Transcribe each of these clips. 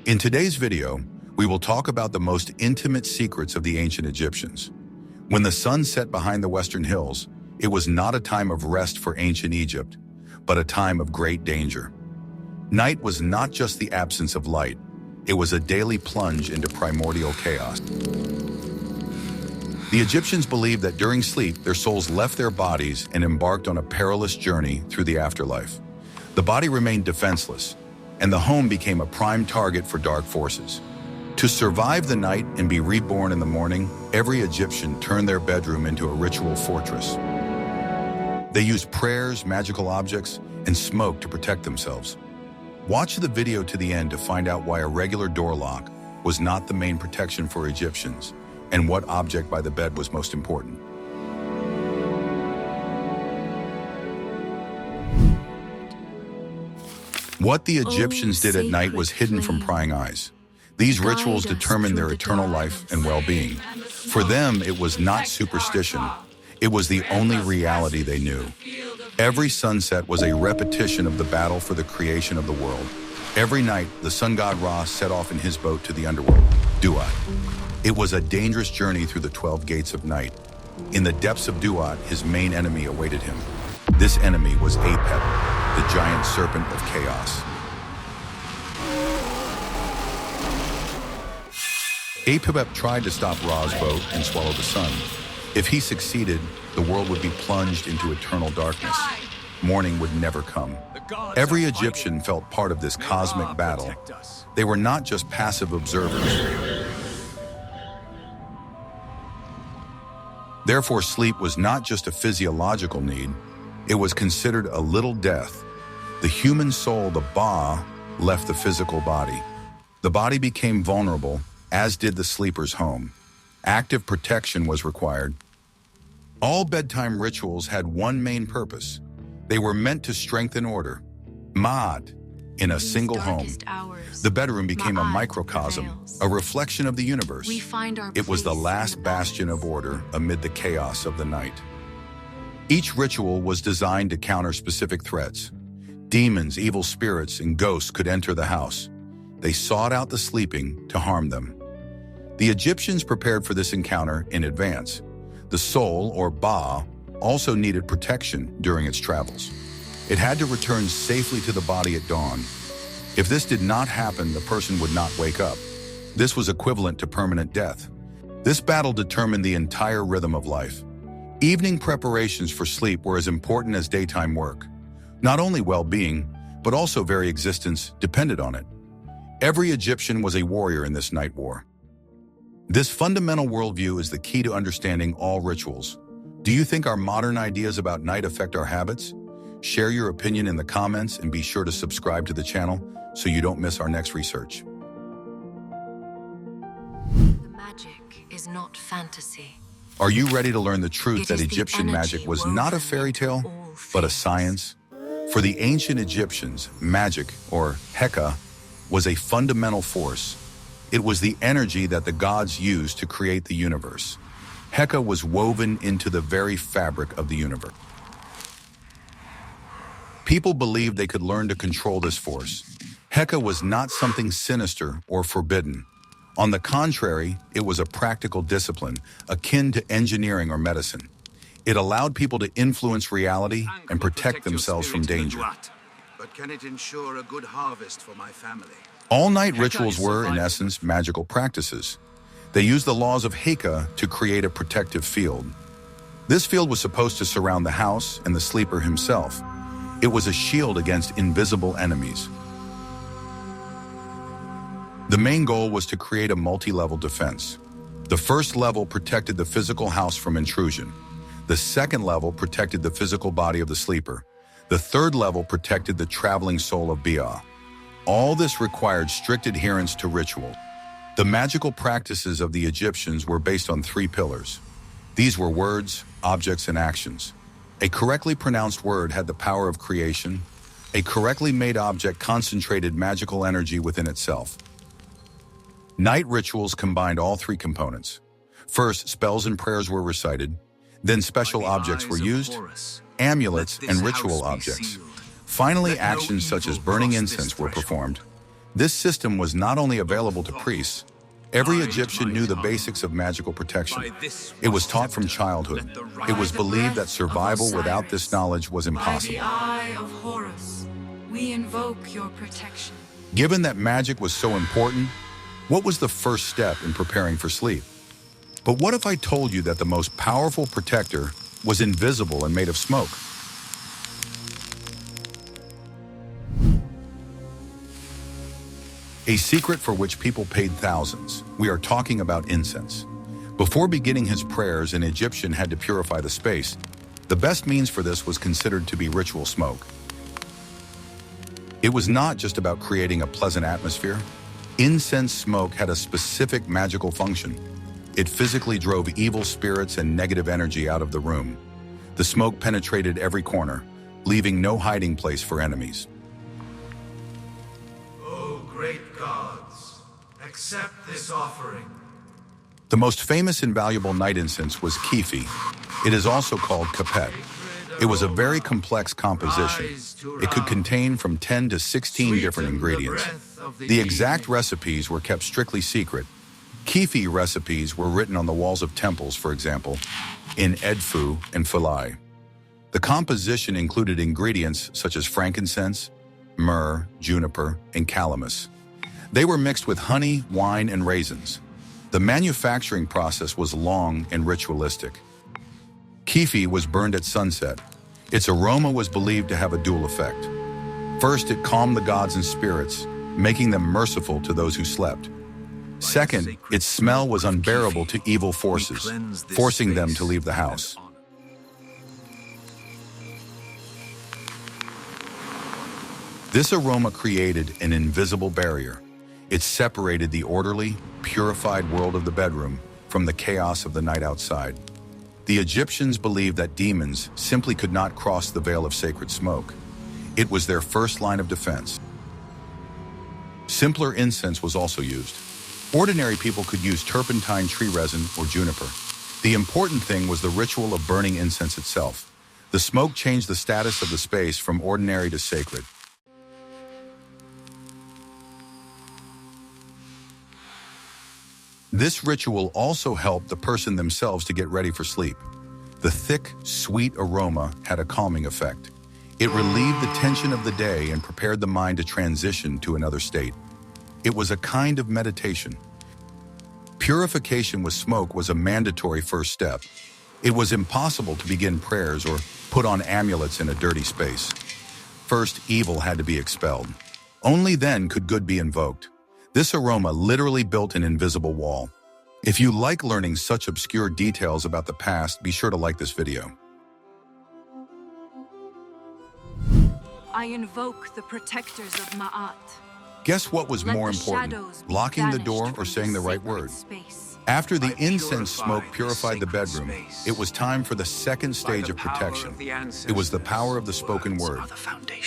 In today's video, we will talk about the most intimate secrets of the ancient Egyptians. When the sun set behind the western hills, it was not a time of rest for ancient Egypt, but a time of great danger. Night was not just the absence of light, it was a daily plunge into primordial chaos. The Egyptians believed that during sleep, their souls left their bodies and embarked on a perilous journey through the afterlife. The body remained defenseless, and the home became a prime target for dark forces. To survive the night and be reborn in the morning, every Egyptian turned their bedroom into a ritual fortress. They used prayers, magical objects, and smoke to protect themselves. Watch the video to the end to find out why a regular door lock was not the main protection for Egyptians, and what object by the bed was most important. What the Egyptians did at night was hidden from prying eyes. These rituals determined their eternal life and well-being. For them, it was not superstition. It was the only reality they knew. Every sunset was a repetition of the battle for the creation of the world. Every night, the sun god Ra set off in his boat to the underworld, Duat. It was a dangerous journey through the 12 gates of night. In the depths of Duat, his main enemy awaited him. This enemy was Apep, the giant serpent of chaos. Apep tried to stop Ra's boat and swallow the sun. If he succeeded, the world would be plunged into eternal darkness. Morning would never come. Every Egyptian felt part of this cosmic battle. They were not just passive observers. Therefore, sleep was not just a physiological need, it was considered a little death. The human soul, the Ba, left the physical body. The body became vulnerable, as did the sleeper's home. Active protection was required. All bedtime rituals had one main purpose. They were meant to strengthen order. Ma'at, in a single home. The bedroom became a microcosm, a reflection of the universe. It was the last bastion of order amid the chaos of the night. Each ritual was designed to counter specific threats. Demons, evil spirits, and ghosts could enter the house. They sought out the sleeping to harm them. The Egyptians prepared for this encounter in advance. The soul, or Ba, also needed protection during its travels. It had to return safely to the body at dawn. If this did not happen, the person would not wake up. This was equivalent to permanent death. This battle determined the entire rhythm of life. Evening preparations for sleep were as important as daytime work. Not only well-being, but also very existence depended on it. Every Egyptian was a warrior in this night war. This fundamental worldview is the key to understanding all rituals. Do you think our modern ideas about night affect our habits? Share your opinion in the comments and be sure to subscribe to the channel so you don't miss our next research. The magic is not fantasy. Are you ready to learn the truth that Egyptian magic was not a fairy tale, but a science? For the ancient Egyptians, magic, or Heka, was a fundamental force. It was the energy that the gods used to create the universe. Heka was woven into the very fabric of the universe. People believed they could learn to control this force. Heka was not something sinister or forbidden. On the contrary, it was a practical discipline, akin to engineering or medicine. It allowed people to influence reality and protect themselves from danger. But can it ensure a good harvest for my family? All-night rituals were, in essence, magical practices. They used the laws of Heka to create a protective field. This field was supposed to surround the house and the sleeper himself. It was a shield against invisible enemies. The main goal was to create a multi-level defense. The first level protected the physical house from intrusion. The second level protected the physical body of the sleeper. The third level protected the traveling soul of Ba. All this required strict adherence to ritual. The magical practices of the Egyptians were based on 3 pillars. These were words, objects, and actions. A correctly pronounced word had the power of creation. A correctly made object concentrated magical energy within itself. Night rituals combined all 3 components. First, spells and prayers were recited. Then special objects were used, amulets and ritual objects. Finally, actions such as burning incense were performed. This system was not only available to priests, every Egyptian knew the basics of magical protection. It was taught from childhood. It was believed that survival without this knowledge was impossible. By the eye of Horus, we invoke your protection. Given that magic was so important, what was the first step in preparing for sleep? But what if I told you that the most powerful protector was invisible and made of smoke? A secret for which people paid thousands. We are talking about incense. Before beginning his prayers, an Egyptian had to purify the space. The best means for this was considered to be ritual smoke. It was not just about creating a pleasant atmosphere. Incense smoke had a specific magical function. It physically drove evil spirits and negative energy out of the room. The smoke penetrated every corner, leaving no hiding place for enemies. O great gods, accept this offering. The most famous and valuable night incense was kifi. It is also called kapet. It was a very complex composition. It could contain from 10 to 16 different ingredients. The exact recipes were kept strictly secret. Kifi recipes were written on the walls of temples, for example, in Edfu and Philae. The composition included ingredients such as frankincense, myrrh, juniper, and calamus. They were mixed with honey, wine, and raisins. The manufacturing process was long and ritualistic. Kifi was burned at sunset. Its aroma was believed to have a dual effect. First, it calmed the gods and spirits, making them merciful to those who slept. Second, its smell was unbearable to evil forces, forcing them to leave the house. This aroma created an invisible barrier. It separated the orderly, purified world of the bedroom from the chaos of the night outside. The Egyptians believed that demons simply could not cross the veil of sacred smoke. It was their first line of defense. Simpler incense was also used. Ordinary people could use turpentine tree resin or juniper. The important thing was the ritual of burning incense itself. The smoke changed the status of the space from ordinary to sacred. This ritual also helped the person themselves to get ready for sleep. The thick, sweet aroma had a calming effect. It relieved the tension of the day and prepared the mind to transition to another state. It was a kind of meditation. Purification with smoke was a mandatory first step. It was impossible to begin prayers or put on amulets in a dirty space. First, evil had to be expelled. Only then could good be invoked. This aroma literally built an invisible wall. If you like learning such obscure details about the past, be sure to like this video. I invoke the protectors of Ma'at. Guess what was Let more the important, shadows be locking the banished door or from saying the this right sacred word? space. After the By incense smoke purifying purified the sacred bedroom, space. it was time for the second stage of protection. It was the power of the spoken word.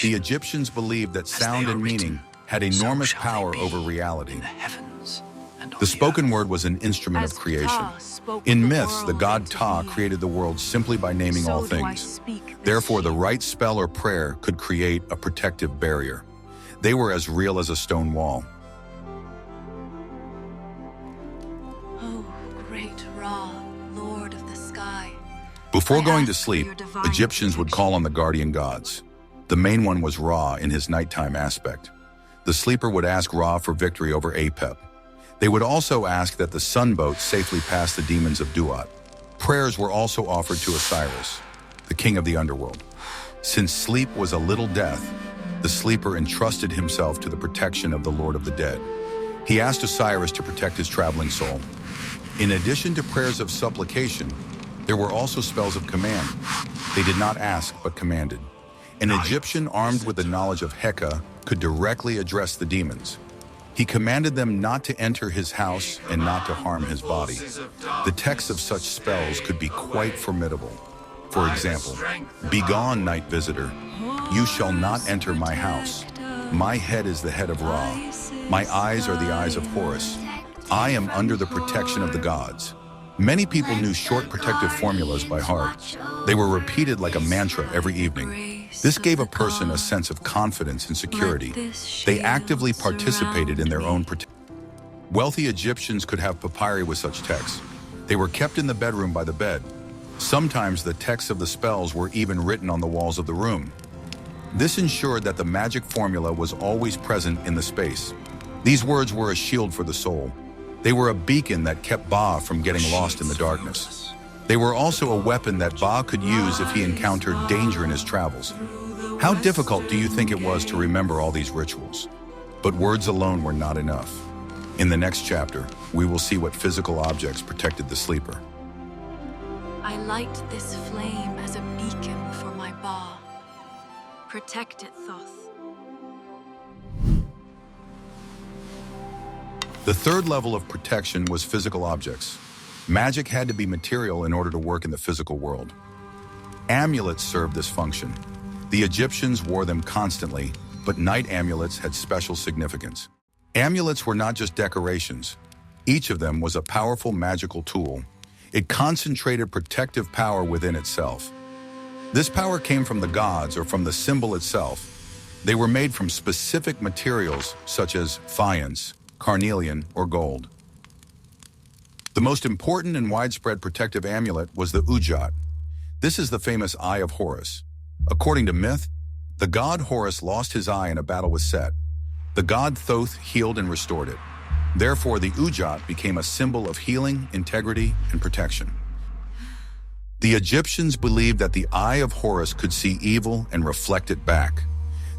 The Egyptians believed that sound and meaning had enormous power over reality. The spoken word was an instrument of As creation. Ptah spoke In the myths, the world god into Ptah being, created the world simply by naming so all do I things. speak this Therefore, the here. right spell or prayer could create a protective barrier. They were as real as a stone wall. Oh, great Ra, Lord of the sky. Before I going to ask for sleep, your divine Egyptians would call on the guardian gods. The main one was Ra in his nighttime aspect. The sleeper would ask Ra for victory over Apep. They would also ask that the sunboat safely pass the demons of Duat. Prayers were also offered to Osiris, the king of the underworld. Since sleep was a little death, the sleeper entrusted himself to the protection of the Lord of the Dead. He asked Osiris to protect his traveling soul. In addition to prayers of supplication, there were also spells of command. They did not ask, but commanded. An Egyptian armed with the knowledge of Heka could directly address the demons. He commanded them not to enter his house and not to harm his body. The text of such spells could be quite formidable. For example, "Begone, night visitor. You shall not enter my house. My head is the head of Ra. My eyes are the eyes of Horus. I am under the protection of the gods." Many people knew short protective formulas by heart. They were repeated like a mantra every evening. voice This of gave a the person a gods. sense of confidence and security. Let this They shield actively participated in their surround own me. protection. Wealthy Egyptians could have papyri with such texts. They were kept in the bedroom by the bed. Sometimes the texts of the spells were even written on the walls of the room. This ensured that the magic formula was always present in the space. These words were a shield for the soul. They were a beacon that kept Ba from getting lost in the darkness. They were also a weapon that Ba could use if he encountered danger in his travels. How difficult do you think it was to remember all these rituals? But words alone were not enough. In the next chapter, we will see what physical objects protected the sleeper. I light this flame as a beacon for my Ba. Protect it, Thoth. The third level of protection was physical objects. Magic had to be material in order to work in the physical world. Amulets served this function. The Egyptians wore them constantly, but night amulets had special significance. Amulets were not just decorations. Each of them was a powerful magical tool. It concentrated protective power within itself. This power came from the gods or from the symbol itself. They were made from specific materials such as faience, carnelian, or gold. The most important and widespread protective amulet was the ujat. This is the famous Eye of Horus. According to myth, the god Horus lost his eye in a battle with Set. The god Thoth healed and restored it. Therefore, the ujat became a symbol of healing, integrity, and protection. The Egyptians believed that the Eye of Horus could see evil and reflect it back.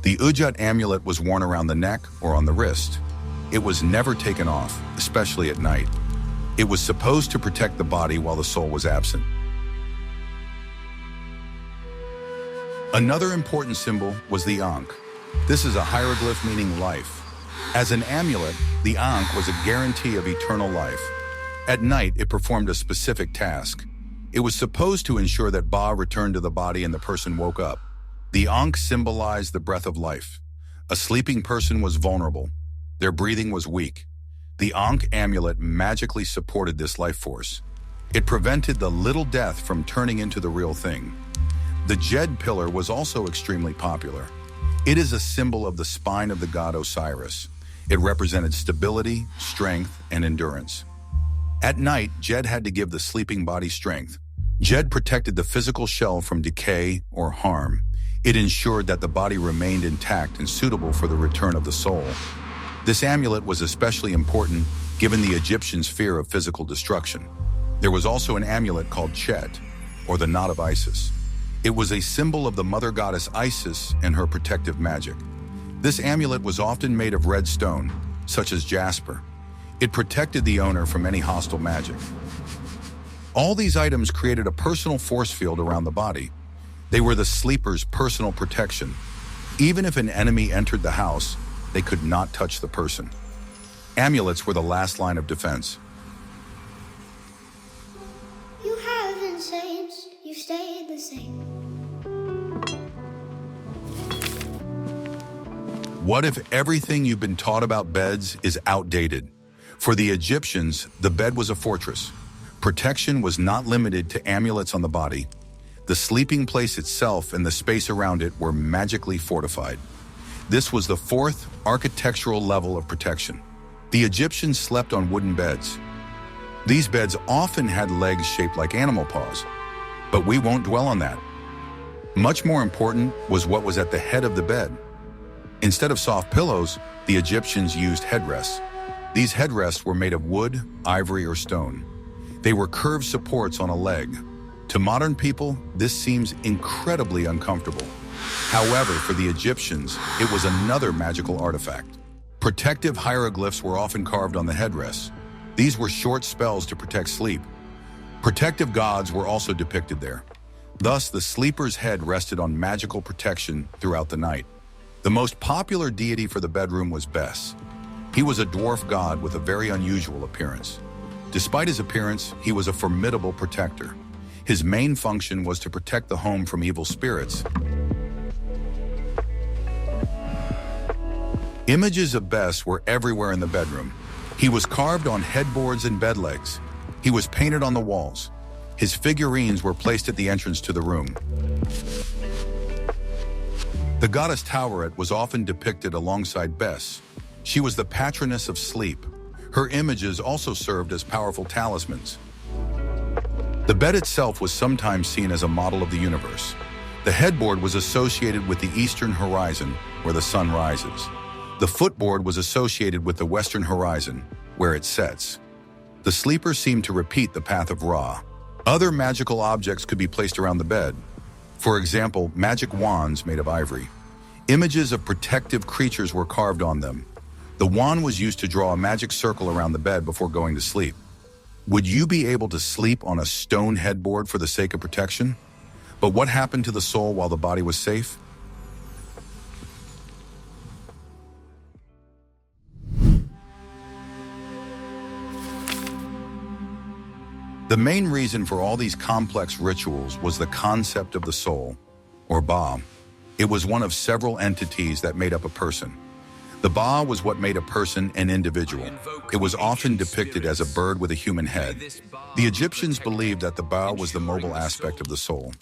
The ujat amulet was worn around the neck or on the wrist. It was never taken off, especially at night. It was supposed to protect the body while the soul was absent. Another important symbol was the Ankh. This is a hieroglyph meaning life. As an amulet, the Ankh was a guarantee of eternal life. At night, it performed a specific task. It was supposed to ensure that Ba returned to the body and the person woke up. The Ankh symbolized the breath of life. A sleeping person was vulnerable. Their breathing was weak. The Ankh amulet magically supported this life force. It prevented the little death from turning into the real thing. The Jed pillar was also extremely popular. It is a symbol of the spine of the god Osiris. It represented stability, strength, and endurance. At night, Jed had to give the sleeping body strength. Jed protected the physical shell from decay or harm. It ensured that the body remained intact and suitable for the return of the soul. This amulet was especially important given the Egyptians' fear of physical destruction. There was also an amulet called Chet, or the Knot of Isis. It was a symbol of the mother goddess Isis and her protective magic. This amulet was often made of red stone, such as jasper. It protected the owner from any hostile magic. All these items created a personal force field around the body. They were the sleeper's personal protection. Even if an enemy entered the house, they could not touch the person. Amulets were the last line of defense. You haven't changed, you stayed the same. What if everything you've been taught about beds is outdated? For the Egyptians, the bed was a fortress. Protection was not limited to amulets on the body. The sleeping place itself and the space around it were magically fortified. This was the fourth architectural level of protection. The Egyptians slept on wooden beds. These beds often had legs shaped like animal paws, but we won't dwell on that. Much more important was what was at the head of the bed. Instead of soft pillows, the Egyptians used headrests. These headrests were made of wood, ivory, or stone. They were curved supports on a leg. To modern people, this seems incredibly uncomfortable. However, for the Egyptians, it was another magical artifact. Protective hieroglyphs were often carved on the headrests. These were short spells to protect sleep. Protective gods were also depicted there. Thus, the sleeper's head rested on magical protection throughout the night. The most popular deity for the bedroom was Bes. He was a dwarf god with a very unusual appearance. Despite his appearance, he was a formidable protector. His main function was to protect the home from evil spirits. Images of Bes were everywhere in the bedroom. He was carved on headboards and bed legs. He was painted on the walls. His figurines were placed at the entrance to the room. The goddess Taweret was often depicted alongside Bes. She was the patroness of sleep. Her images also served as powerful talismans. The bed itself was sometimes seen as a model of the universe. The headboard was associated with the eastern horizon, where the sun rises. The footboard was associated with the western horizon, where it sets. The sleeper seemed to repeat the path of Ra. Other magical objects could be placed around the bed. For example, magic wands made of ivory. Images of protective creatures were carved on them. The wand was used to draw a magic circle around the bed before going to sleep. Would you be able to sleep on a stone headboard for the sake of protection? But what happened to the soul while the body was safe? The main reason for all these complex rituals was the concept of the soul, or Ba. It was one of several entities that made up a person. The Ba was what made a person an individual. It was often depicted as a bird with a human head. The Egyptians believed that the Ba was the mobile aspect of the soul.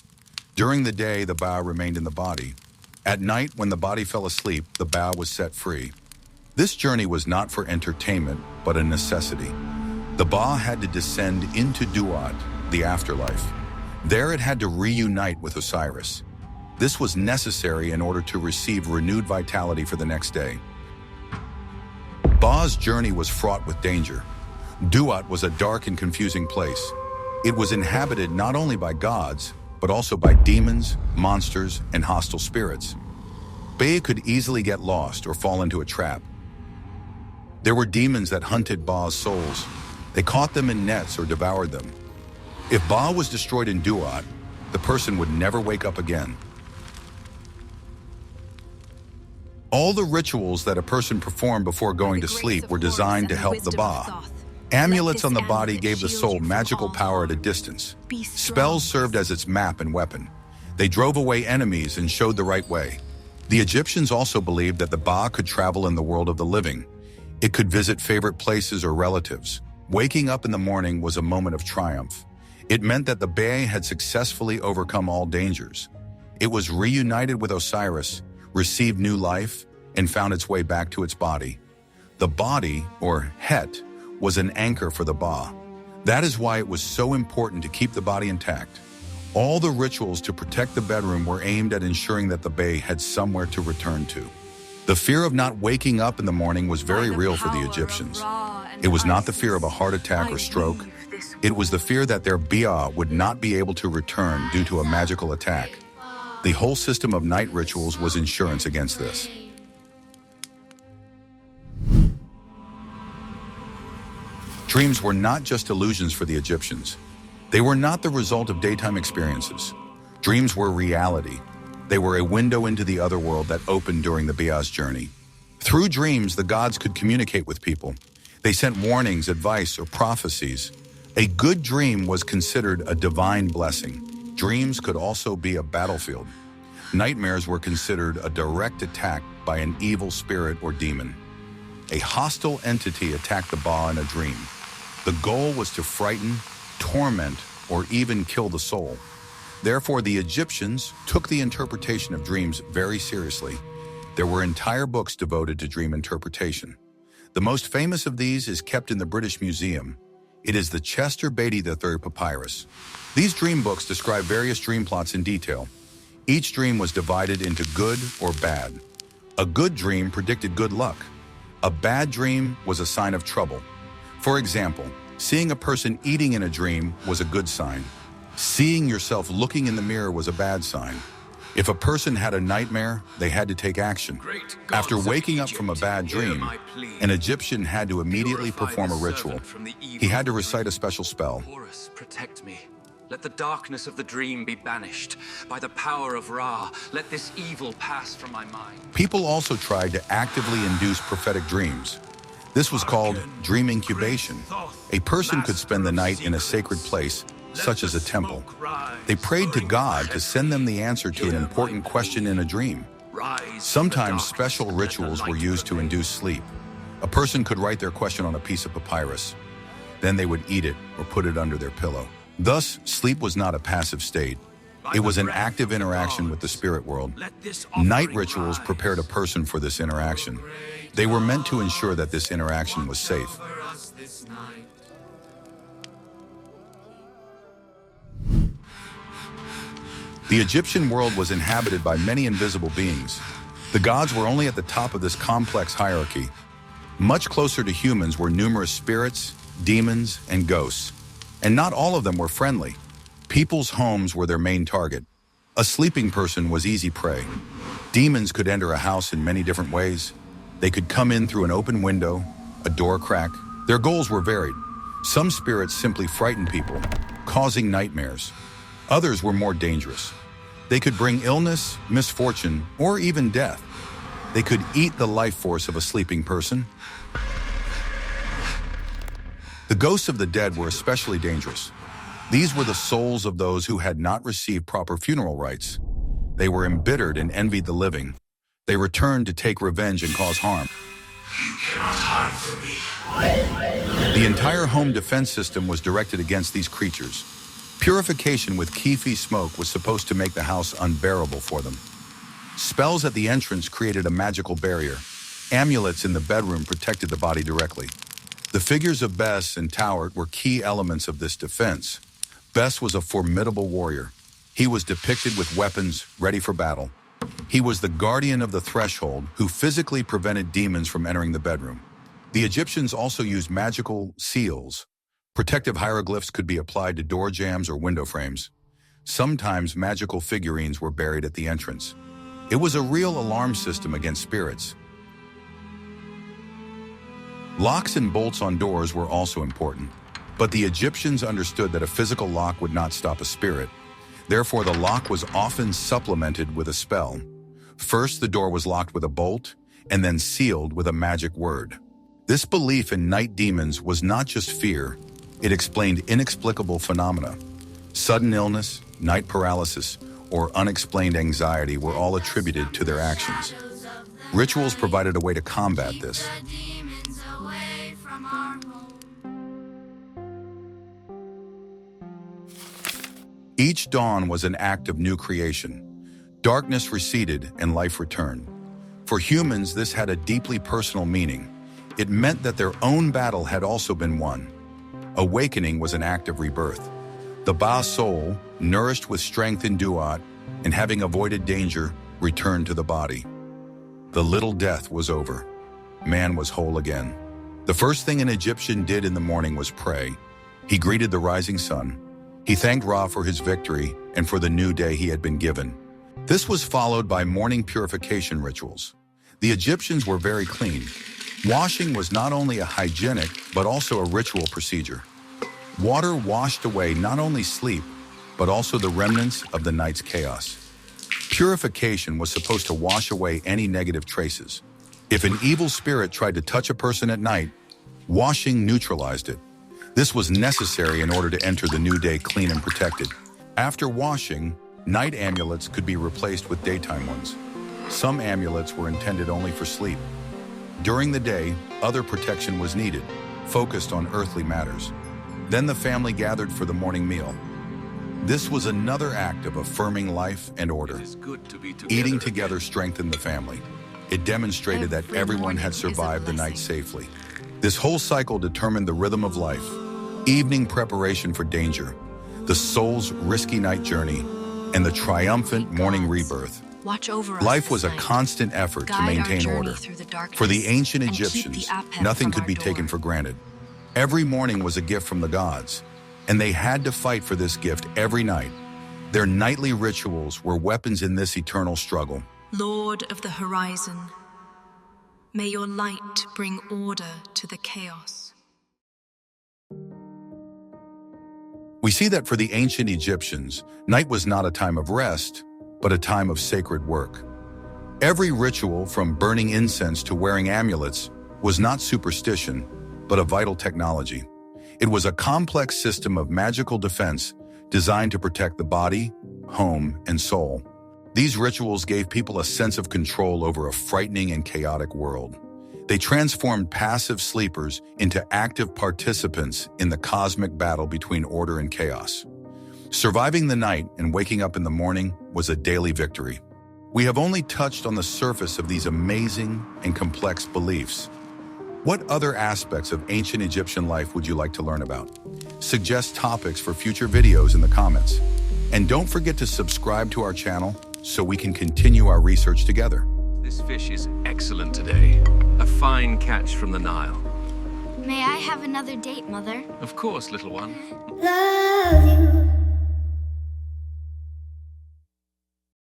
During the day, the Ba remained in the body. At night, when the body fell asleep, the Ba was set free. This journey was not for entertainment, but a necessity. The Ba had to descend into Duat, the afterlife. There it had to reunite with Osiris. This was necessary in order to receive renewed vitality for the next day. Ba's journey was fraught with danger. Duat was a dark and confusing place. It was inhabited not only by gods, but also by demons, monsters, and hostile spirits. Ba could easily get lost or fall into a trap. There were demons that hunted Ba's souls. They caught them in nets or devoured them. If Ba was destroyed in Duat, the person would never wake up again. All the rituals that a person performed before going to sleep were designed to help the Ba. Amulets on the body gave the soul magical power at a distance. Spells served as its map and weapon. They drove away enemies and showed the right way. The Egyptians also believed that the Ba could travel in the world of the living. It could visit favorite places or relatives. Waking up in the morning was a moment of triumph. It meant that the Ba had successfully overcome all dangers. It was reunited with Osiris, received new life, and found its way back to its body. The body, or Het, was an anchor for the Ba. That is why it was so important to keep the body intact. All the rituals to protect the bedroom were aimed at ensuring that the Ba had somewhere to return to. The fear of not waking up in the morning was very real for the Egyptians. It was not the fear of a heart attack or stroke. It was the fear that their Bia would not be able to return due to a magical attack. The whole system of night rituals was insurance against this. Dreams were not just illusions for the Egyptians. They were not the result of daytime experiences. Dreams were reality. They were a window into the other world that opened during the Bia's journey. Through dreams, the gods could communicate with people. They sent warnings, advice, or prophecies. A good dream was considered a divine blessing. Dreams could also be a battlefield. Nightmares were considered a direct attack by an evil spirit or demon. A hostile entity attacked the Ba in a dream. The goal was to frighten, torment, or even kill the soul. Therefore, the Egyptians took the interpretation of dreams very seriously. There were entire books devoted to dream interpretation. The most famous of these is kept in the British Museum. It is the Chester Beatty III papyrus. These dream books describe various dream plots in detail. Each dream was divided into good or bad. A good dream predicted good luck. A bad dream was a sign of trouble. For example, seeing a person eating in a dream was a good sign. Seeing yourself looking in the mirror was a bad sign. If a person had a nightmare, they had to take action. After waking up from a bad dream, an Egyptian had to immediately perform a ritual. He had to recite a special spell. Horus, protect me. Let the darkness of the dream be banished. By the power of Ra, let this evil pass from my mind. People also tried to actively induce prophetic dreams. This was called dream incubation. A person could spend the night in a sacred place, such as a temple. They prayed to God to send them the answer to an important question in a dream. Sometimes special rituals were used to induce sleep. A person could write their question on a piece of papyrus. Then they would eat it or put it under their pillow. Thus, sleep was not a passive state. It was an active interaction with the spirit world. Night rituals prepared a person for this interaction. They were meant to ensure that this interaction was safe. The Egyptian world was inhabited by many invisible beings. The gods were only at the top of this complex hierarchy. Much closer to humans were numerous spirits, demons, and ghosts. And not all of them were friendly. People's homes were their main target. A sleeping person was easy prey. Demons could enter a house in many different ways. They could come in through an open window, a door crack. Their goals were varied. Some spirits simply frightened people, causing nightmares. Others were more dangerous. They could bring illness, misfortune, or even death. They could eat the life force of a sleeping person. The ghosts of the dead were especially dangerous. These were the souls of those who had not received proper funeral rites. They were embittered and envied the living. They returned to take revenge and cause harm. You cannot hide from me. The entire home defense system was directed against these creatures. Purification with kefi smoke was supposed to make the house unbearable for them. Spells at the entrance created a magical barrier. Amulets in the bedroom protected the body directly. The figures of Bes and Tauert were key elements of this defense. Bes was a formidable warrior. He was depicted with weapons ready for battle. He was the guardian of the threshold who physically prevented demons from entering the bedroom. The Egyptians also used magical seals. Protective hieroglyphs could be applied to door jambs or window frames. Sometimes magical figurines were buried at the entrance. It was a real alarm system against spirits. Locks and bolts on doors were also important, but the Egyptians understood that a physical lock would not stop a spirit. Therefore, the lock was often supplemented with a spell. First, the door was locked with a bolt, and then sealed with a magic word. This belief in night demons was not just fear, it explained inexplicable phenomena. Sudden illness, night paralysis, or unexplained anxiety were all attributed to their actions. Rituals provided a way to combat this. Each dawn was an act of new creation. Darkness receded and life returned. For humans, this had a deeply personal meaning. It meant that their own battle had also been won. Awakening was an act of rebirth. The Ba soul, nourished with strength in Duat, and having avoided danger, returned to the body. The little death was over. Man was whole again. The first thing an Egyptian did in the morning was pray. He greeted the rising sun. He thanked Ra for his victory and for the new day he had been given. This was followed by morning purification rituals. The Egyptians were very clean. Washing was not only a hygienic, but also a ritual procedure. Water washed away not only sleep, but also the remnants of the night's chaos. Purification was supposed to wash away any negative traces. If an evil spirit tried to touch a person at night, washing neutralized it. This was necessary in order to enter the new day clean and protected. After washing, night amulets could be replaced with daytime ones. Some amulets were intended only for sleep. During the day, other protection was needed, focused on earthly matters. Then the family gathered for the morning meal. This was another act of affirming life and order. Eating together strengthened the family. It demonstrated that everyone had survived the night safely. This whole cycle determined the rhythm of life. Evening preparation for danger, the soul's risky night journey, and the triumphant morning rebirth. Watch over us Life was a this night. constant effort to Guide our maintain journey order. through the darkness For the ancient and keep the Egyptians, Apep nothing from could our be door. taken for granted. Every morning was a gift from the gods, and they had to fight for this gift every night. Their nightly rituals were weapons in this eternal struggle. Lord of the horizon, may your light bring order to the chaos. We see that for the ancient Egyptians, night was not a time of rest, but a time of sacred work. Every ritual, from burning incense to wearing amulets, was not superstition, but a vital technology. It was a complex system of magical defense designed to protect the body, home, and soul. These rituals gave people a sense of control over a frightening and chaotic world. They transformed passive sleepers into active participants in the cosmic battle between order and chaos. Surviving the night and waking up in the morning was a daily victory. We have only touched on the surface of these amazing and complex beliefs. What other aspects of ancient Egyptian life would you like to learn about? Suggest topics for future videos in the comments. And don't forget to subscribe to our channel so we can continue our research together. This fish is excellent today. A fine catch from the Nile. May I have another date, Mother? Of course, little one. Love you.